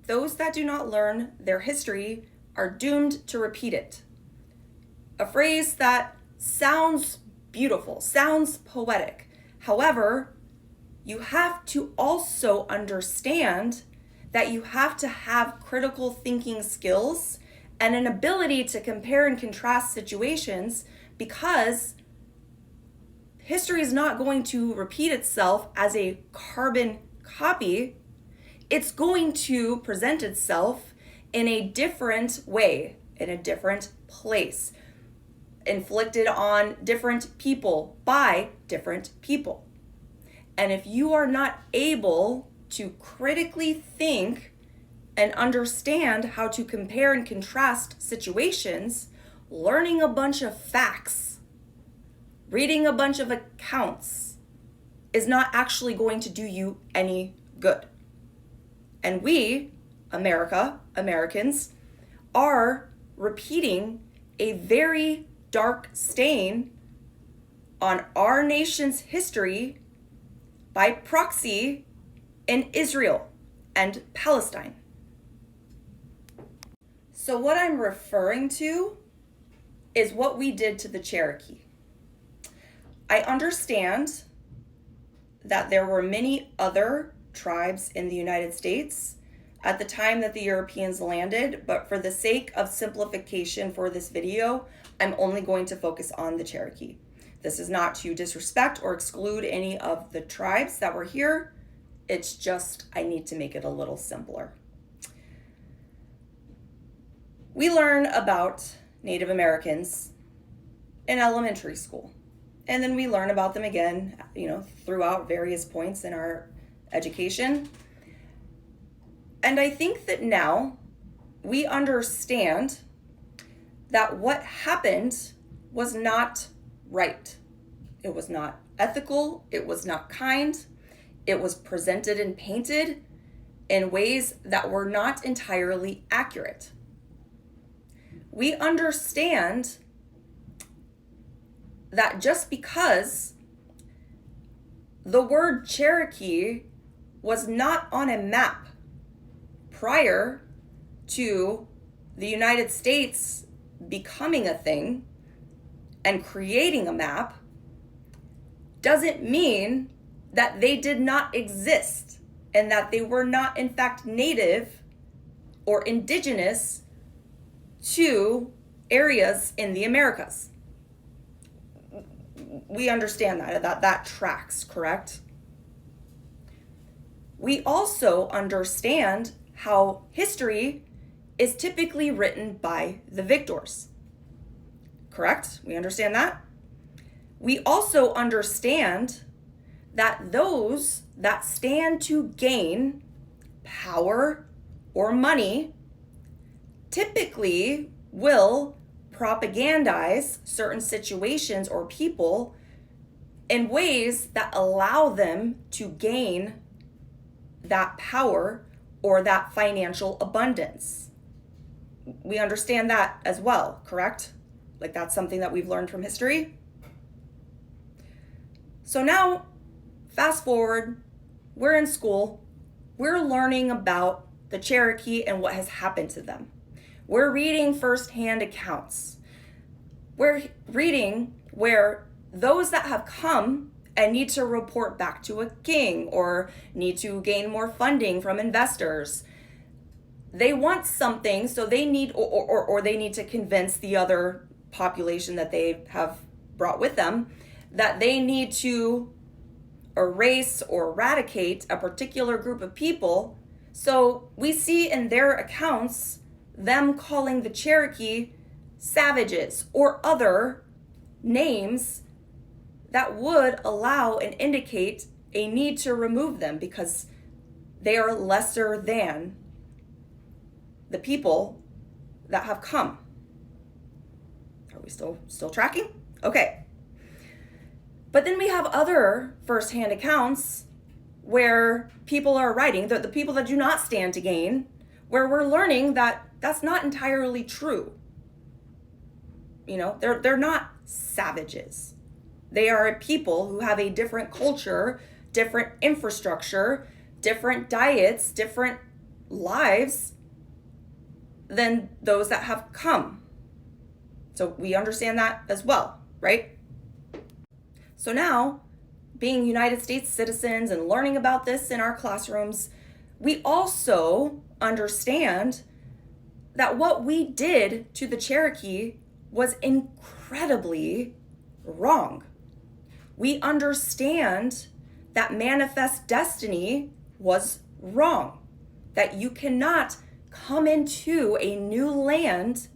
those that do not learn their history are doomed to repeat it. A phrase that sounds beautiful, sounds poetic. However, you have to also understand that you have to have critical thinking skills and an ability to compare and contrast situations, because history is not going to repeat itself as a carbon copy. It's going to present itself in a different way, in a different place, inflicted on different people by different people. And if you are not able to critically think and understand how to compare and contrast situations, learning a bunch of facts, reading a bunch of accounts is not actually going to do you any good. And we, Americans, are repeating a very dark stain on our nation's history by proxy in Israel and Palestine. So what I'm referring to is what we did to the Cherokee. I understand that there were many other tribes in the United States at the time that the Europeans landed, but for the sake of simplification for this video, I'm only going to focus on the Cherokee. This is not to disrespect or exclude any of the tribes that were here. It's just I need to make it a little simpler. We learn about Native Americans in elementary school, and then we learn about them again, throughout various points in our education. And I think that now we understand that what happened was not right. It was not ethical. It was not kind. It was presented and painted in ways that were not entirely accurate. We understand that just because the word Cherokee was not on a map prior to the United States becoming a thing and creating a map, doesn't mean that they did not exist and that they were not in fact native or indigenous to areas in the Americas. We understand that tracks, correct? We also understand how history is typically written by the victors. Correct? We understand that. We also understand that those that stand to gain power or money typically will propagandize certain situations or people in ways that allow them to gain that power or that financial abundance. We understand that as well, correct? Like that's something that we've learned from history. So now, fast forward, we're in school, we're learning about the Cherokee and what has happened to them. We're reading firsthand accounts. We're reading where those that have come and need to report back to a king or need to gain more funding from investors, they want something, so they need or they need to convince the other population that they have brought with them that they need to erase or eradicate a particular group of people. So we see in their accounts them calling the Cherokee savages or other names that would allow and indicate a need to remove them because they are lesser than the people that have come. Are we still tracking? Okay. But then we have other firsthand accounts where people are writing, the people that do not stand to gain, where we're learning that that's not entirely true. They're not savages. They are a people who have a different culture, different infrastructure, different diets, different lives than those that have come. So we understand that as well, right? So now, being United States citizens and learning about this in our classrooms, we also understand that what we did to the Cherokee was incredibly wrong. We understand that manifest destiny was wrong, that you cannot come into a new land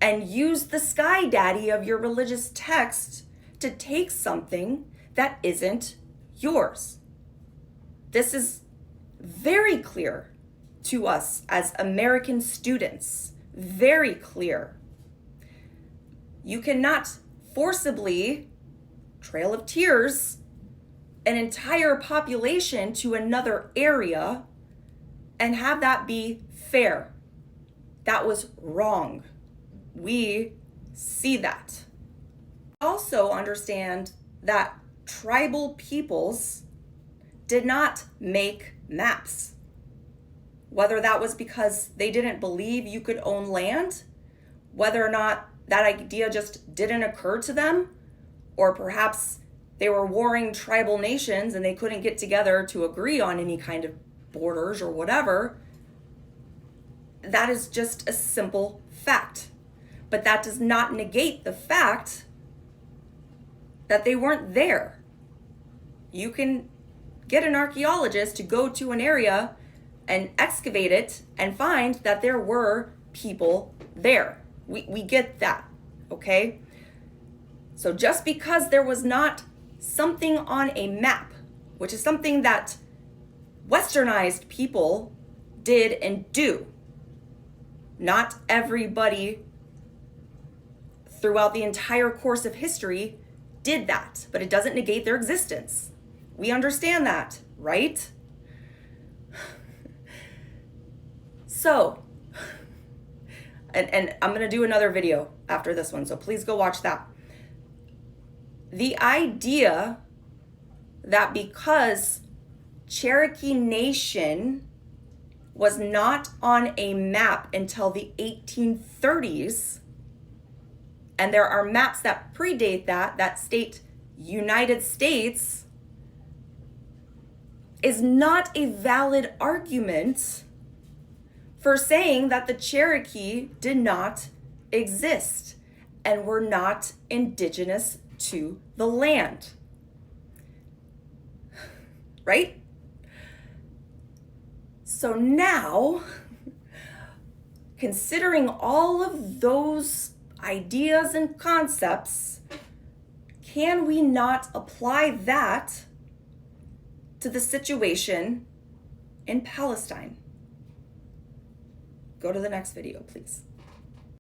and use the sky daddy of your religious text to take something that isn't yours. This is very clear to us as American students, very clear. You cannot forcibly, Trail of Tears, an entire population to another area and have that be fair. That was wrong. We see that. Also understand that tribal peoples did not make maps. Whether that was because they didn't believe you could own land, whether or not that idea just didn't occur to them, or perhaps they were warring tribal nations and they couldn't get together to agree on any kind of borders or whatever, that is just a simple fact. But that does not negate the fact that they weren't there. You can get an archaeologist to go to an area and excavate it and find that there were people there. We get that, okay? So just because there was not something on a map, which is something that westernized people did and do, not everybody throughout the entire course of history did that, but it doesn't negate their existence. We understand that, right? So, and I'm going to do another video after this one, so please go watch that. The idea that because Cherokee Nation was not on a map until the 1830s, and there are maps that predate that state United States, is not a valid argument for saying that the Cherokee did not exist and were not indigenous to the land. Right? So now, considering all of those ideas and concepts, can we not apply that to the situation in Palestine? Go to the next video, please.